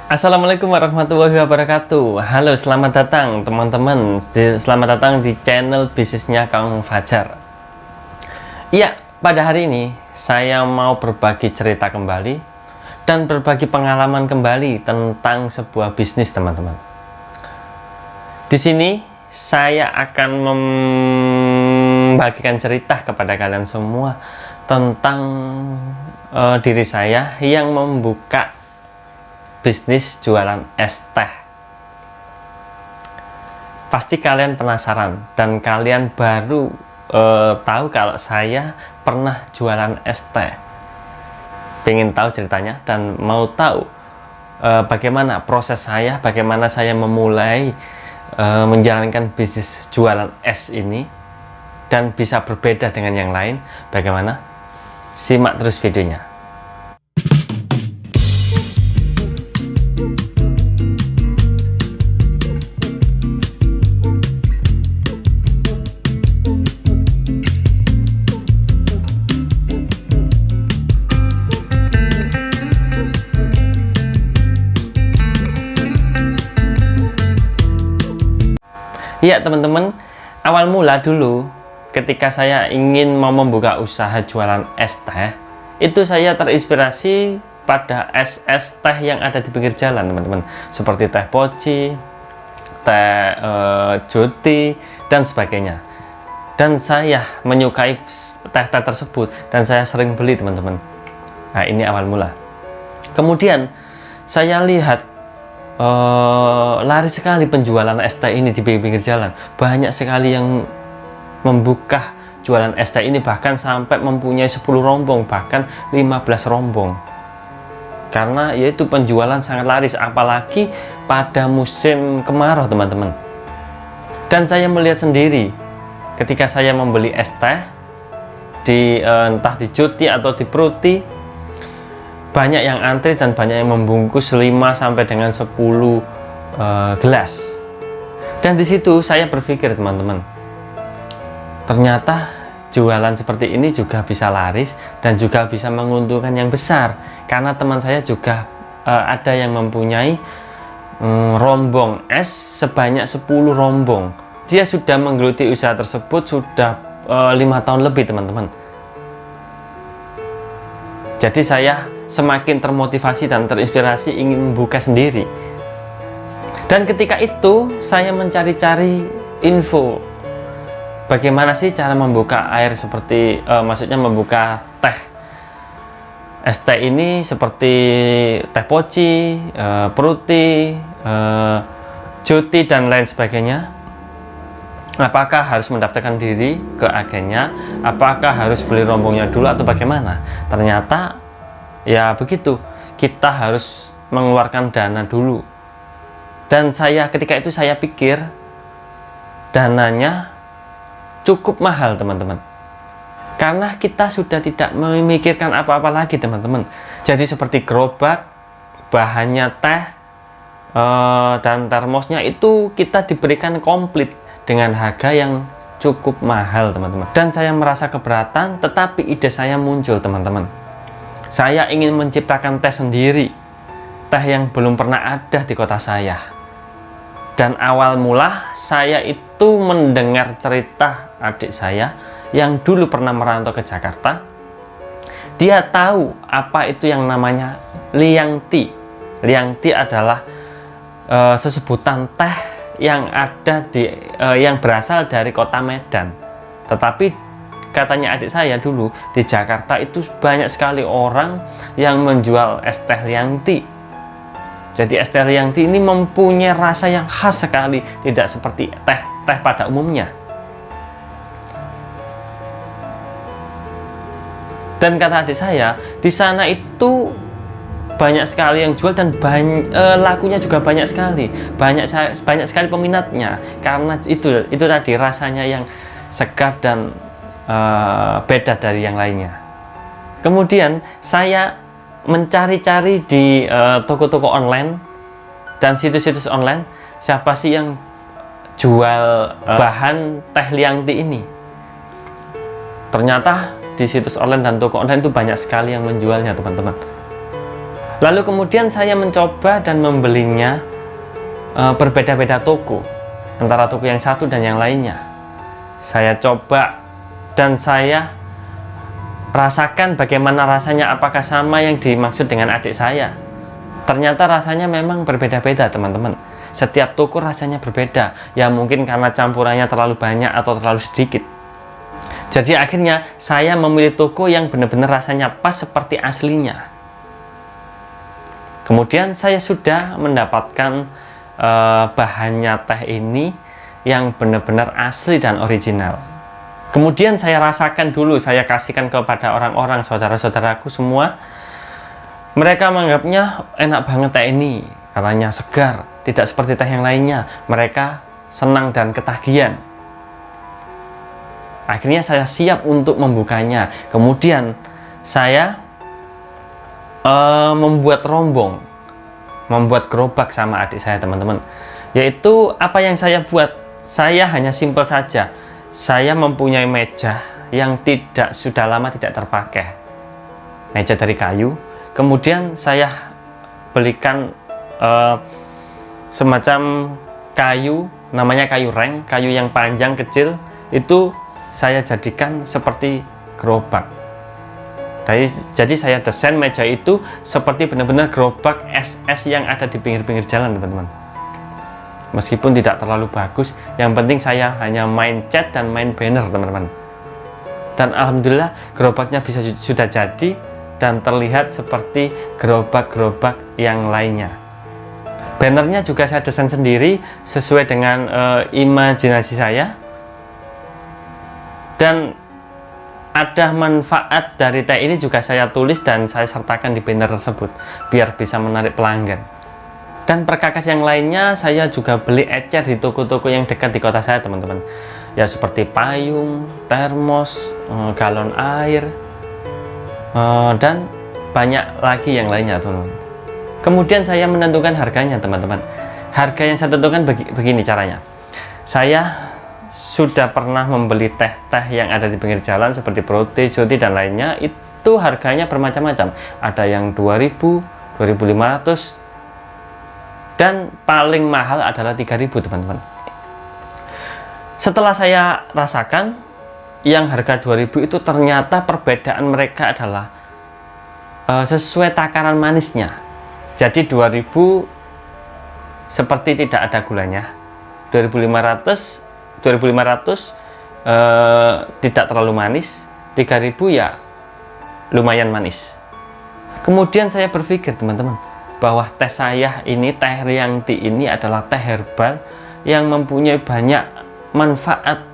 Assalamualaikum warahmatullahi wabarakatuh. Halo, selamat datang teman-teman. Selamat datang di channel bisnisnya Kang Fajar. Iya, pada hari ini saya mau berbagi cerita kembali dan berbagi pengalaman kembali tentang sebuah bisnis, teman-teman. Di sini saya akan membagikan cerita kepada kalian semua tentang diri saya yang membuka bisnis jualan es teh. Pasti kalian penasaran dan kalian baru tahu kalau saya pernah jualan es teh. Pengen tahu ceritanya dan mau tahu bagaimana proses saya, bagaimana saya memulai menjalankan bisnis jualan es ini dan bisa berbeda dengan yang lain. Bagaimana? Simak terus videonya. Iya teman-teman, awal mula dulu ketika saya ingin mau membuka usaha jualan es teh, itu saya terinspirasi pada es teh yang ada di pinggir jalan, teman-teman, seperti teh poci, teh joti, dan sebagainya. Dan saya menyukai teh-teh tersebut dan saya sering beli, teman-teman. Nah, ini awal mula. Kemudian saya lihat laris sekali penjualan es teh ini di pinggir jalan. Banyak sekali yang membuka jualan es teh ini, bahkan sampai mempunyai 10 rombong, bahkan 15 rombong. Karena yaitu penjualan sangat laris, apalagi pada musim kemarau, teman-teman. Dan saya melihat sendiri ketika saya membeli es teh di entah di Joti atau di Pruti, banyak yang antri dan banyak yang membungkus 5 sampai dengan 10 gelas. Dan di situ saya berpikir, teman-teman, ternyata jualan seperti ini juga bisa laris dan juga bisa menguntungkan yang besar. Karena teman saya juga ada yang mempunyai rombong es sebanyak 10 rombong. Dia sudah menggeluti usaha tersebut sudah 5 tahun lebih, teman-teman. Jadi saya semakin termotivasi dan terinspirasi ingin membuka sendiri. Dan ketika itu saya mencari-cari info bagaimana sih cara membuka air seperti maksudnya membuka teh es teh ini seperti teh poci, Pruti, Joti, dan lain sebagainya. Apakah harus mendaftarkan diri ke agennya? Apakah harus beli rombongnya dulu atau bagaimana? Ternyata ya begitu, kita harus mengeluarkan dana dulu. Dan saya ketika itu saya pikir dananya cukup mahal, teman-teman. Karena kita sudah tidak memikirkan apa-apa lagi, teman-teman. Jadi seperti gerobak, bahannya teh, dan termosnya itu kita diberikan komplit dengan harga yang cukup mahal, teman-teman. Dan saya merasa keberatan, tetapi ide saya muncul, teman-teman. Saya ingin menciptakan teh sendiri, teh yang belum pernah ada di kota saya. Dan awal mula saya itu mendengar cerita adik saya yang dulu pernah merantau ke Jakarta. Dia tahu apa itu yang namanya liang tea. Liang tea adalah sesebutan teh yang ada yang berasal dari kota Medan. Tetapi katanya adik saya dulu di Jakarta itu banyak sekali orang yang menjual es teh liang tea. Jadi es teh liang tea ini mempunyai rasa yang khas sekali, tidak seperti teh pada umumnya. Dan kata adik saya, di sana itu banyak sekali yang jual dan lakunya juga banyak sekali, banyak sekali peminatnya. Karena itu tadi rasanya yang segar dan beda dari yang lainnya. Kemudian saya mencari-cari di toko-toko online dan situs-situs online, siapa sih yang jual bahan teh liang tea ini. Ternyata di situs online dan toko online itu banyak sekali yang menjualnya, teman-teman. Lalu kemudian saya mencoba dan membelinya berbeda-beda toko, antara toko yang satu dan yang lainnya. Saya coba dan saya rasakan bagaimana rasanya, apakah sama yang dimaksud dengan adik saya. Ternyata rasanya memang berbeda-beda, teman-teman. Setiap toko rasanya berbeda, ya mungkin karena campurannya terlalu banyak atau terlalu sedikit. Jadi akhirnya saya memilih toko yang benar-benar rasanya pas seperti aslinya. Kemudian saya sudah mendapatkan bahannya teh ini yang benar-benar asli dan original. Kemudian saya rasakan dulu, saya kasihkan kepada orang-orang, saudara-saudaraku semua. Mereka menganggapnya enak banget teh ini, katanya segar, tidak seperti teh yang lainnya. Mereka senang dan ketagihan. Akhirnya saya siap untuk membukanya. Kemudian saya membuat rombong, membuat gerobak sama adik saya, teman-teman. Yaitu apa yang saya buat, saya hanya simpel saja. Saya mempunyai meja yang sudah lama tidak terpakai, meja dari kayu. Kemudian saya belikan semacam kayu, namanya kayu reng, kayu yang panjang kecil. Itu saya jadikan seperti gerobak. Jadi saya desain meja itu seperti benar-benar gerobak es-es yang ada di pinggir-pinggir jalan, teman-teman. Meskipun tidak terlalu bagus, yang penting saya hanya main cat dan main banner, teman-teman. Dan alhamdulillah gerobaknya sudah jadi dan terlihat seperti gerobak-gerobak yang lainnya. Bannernya juga saya desain sendiri sesuai dengan imajinasi saya. Dan ada manfaat dari teh ini juga saya tulis dan saya sertakan di banner tersebut biar bisa menarik pelanggan. Dan perkakas yang lainnya saya juga beli ecer di toko-toko yang dekat di kota saya, teman-teman. Ya seperti payung, termos, galon air, dan banyak lagi yang lainnya, teman-teman. Kemudian saya menentukan harganya, teman-teman. Harga yang saya tentukan begini caranya. Saya sudah pernah membeli teh-teh yang ada di pinggir jalan seperti Prote, Joti dan lainnya. Itu harganya bermacam-macam, ada yang 2000, 2500, dan paling mahal adalah 3000, teman-teman. Setelah saya rasakan, yang harga 2000 itu ternyata perbedaan mereka adalah sesuai takaran manisnya. Jadi 2000 seperti tidak ada gulanya, 2500 tidak terlalu manis, 3000 ya lumayan manis. Kemudian saya berpikir, teman-teman, bahwa teh saya ini, teh Riangti ini adalah teh herbal yang mempunyai banyak manfaat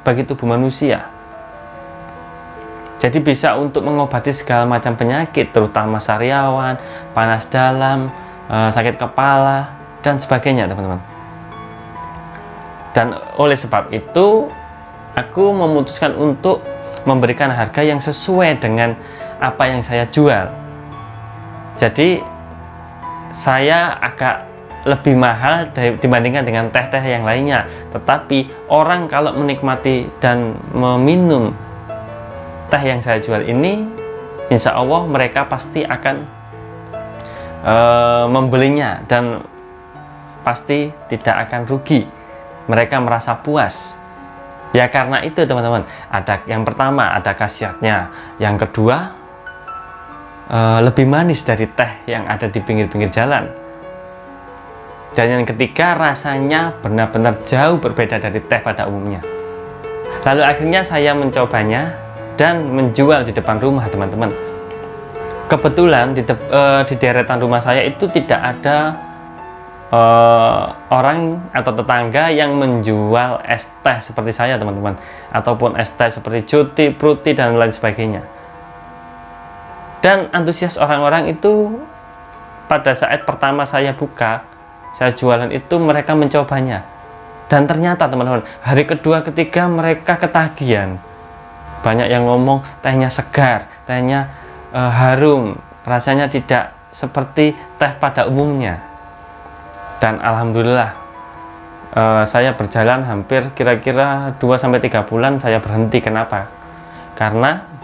bagi tubuh manusia. Jadi bisa untuk mengobati segala macam penyakit, terutama sariawan, panas dalam, sakit kepala, dan sebagainya, teman-teman. Dan oleh sebab itu, aku memutuskan untuk memberikan harga yang sesuai dengan apa yang saya jual. Jadi, saya agak lebih mahal dibandingkan dengan teh-teh yang lainnya. Tetapi, orang kalau menikmati dan meminum teh yang saya jual ini, insya Allah mereka pasti akan membelinya dan pasti tidak akan rugi. Mereka merasa puas. Ya karena itu, teman-teman, ada yang pertama ada khasiatnya, yang kedua lebih manis dari teh yang ada di pinggir-pinggir jalan, dan yang ketiga rasanya benar-benar jauh berbeda dari teh pada umumnya. Lalu akhirnya saya mencobanya dan menjual di depan rumah, teman-teman. Kebetulan di deretan rumah saya itu tidak ada orang atau tetangga yang menjual es teh seperti saya, teman-teman, ataupun es teh seperti Joti, Pruti dan lain sebagainya. Dan antusias orang-orang itu pada saat pertama saya buka, saya jualan itu, mereka mencobanya. Dan ternyata, teman-teman, hari kedua ketiga mereka ketagihan. Banyak yang ngomong tehnya segar, tehnya harum, rasanya tidak seperti teh pada umumnya. Dan alhamdulillah saya berjalan hampir kira-kira 2-3 bulan saya berhenti. Kenapa? Karena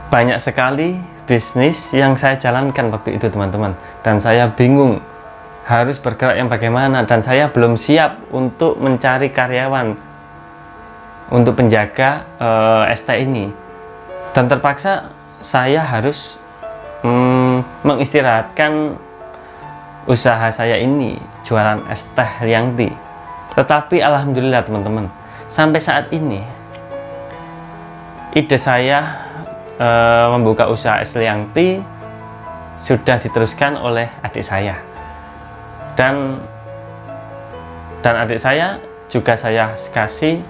banyak sekali bisnis yang saya jalankan waktu itu teman-teman, dan saya bingung harus bergerak yang bagaimana, dan saya belum siap untuk mencari karyawan untuk penjaga ST ini, dan terpaksa saya harus mengistirahatkan usaha saya ini, jualan es teh Liangti. Tetapi alhamdulillah teman-teman, sampai saat ini ide saya membuka usaha es Liangti sudah diteruskan oleh adik saya, dan adik saya juga saya kasih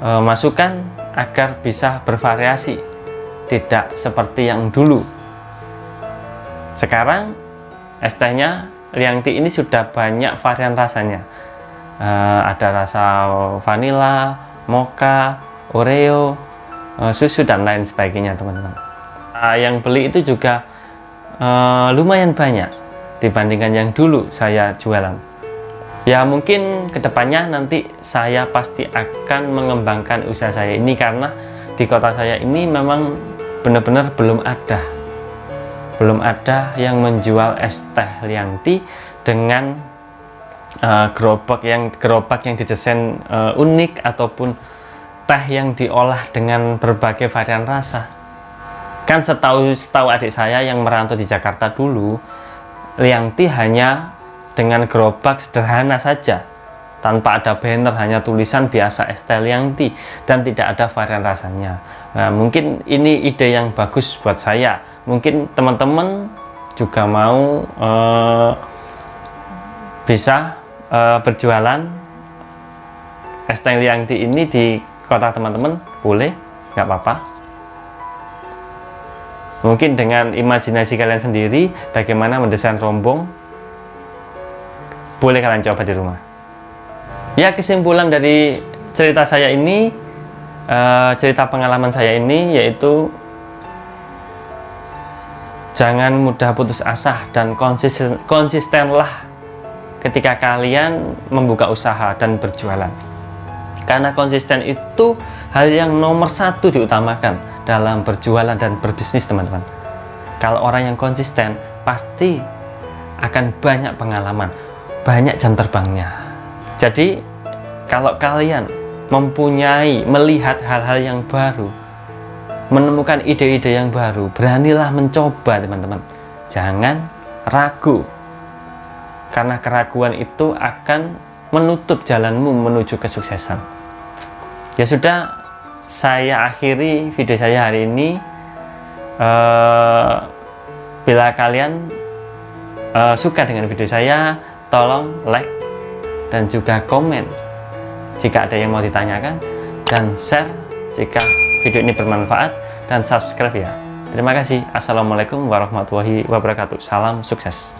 masukan agar bisa bervariasi, tidak seperti yang dulu. Sekarang es tehnya Liangti ini sudah banyak varian rasanya, ada rasa vanila, mocha, oreo, susu dan lain sebagainya teman-teman. Yang beli itu juga lumayan banyak dibandingkan yang dulu saya jualan. Ya mungkin kedepannya nanti saya pasti akan mengembangkan usaha saya ini, karena di kota saya ini memang benar-benar belum ada yang menjual es teh Liangti dengan gerobak yang didesain unik, ataupun teh yang diolah dengan berbagai varian rasa. Kan setahu adik saya yang merantau di Jakarta dulu, Liangti hanya dengan gerobak sederhana saja, tanpa ada banner, hanya tulisan biasa es teh Liangti, dan tidak ada varian rasanya. Nah, mungkin ini ide yang bagus buat saya. Mungkin teman-teman juga mau bisa berjualan es teh Liangti ini di kota teman-teman, boleh, nggak apa-apa. Mungkin dengan imajinasi kalian sendiri bagaimana mendesain rombong, boleh kalian coba di rumah. Ya, kesimpulan dari cerita saya ini, cerita pengalaman saya ini, yaitu jangan mudah putus asa dan konsistenlah ketika kalian membuka usaha dan berjualan. Karena konsisten itu hal yang nomor satu diutamakan dalam berjualan dan berbisnis teman-teman. Kalau orang yang konsisten pasti akan banyak pengalaman, banyak jam terbangnya. Jadi kalau kalian melihat hal-hal yang baru, menemukan ide-ide yang baru, beranilah mencoba teman-teman. Jangan ragu, karena keraguan itu akan menutup jalanmu menuju kesuksesan. Ya sudah, saya akhiri video saya hari ini. Bila kalian suka dengan video saya, tolong like dan juga komen jika ada yang mau ditanyakan, dan share jika video ini bermanfaat, dan subscribe ya. Terima kasih. Assalamualaikum warahmatullahi wabarakatuh. Salam sukses.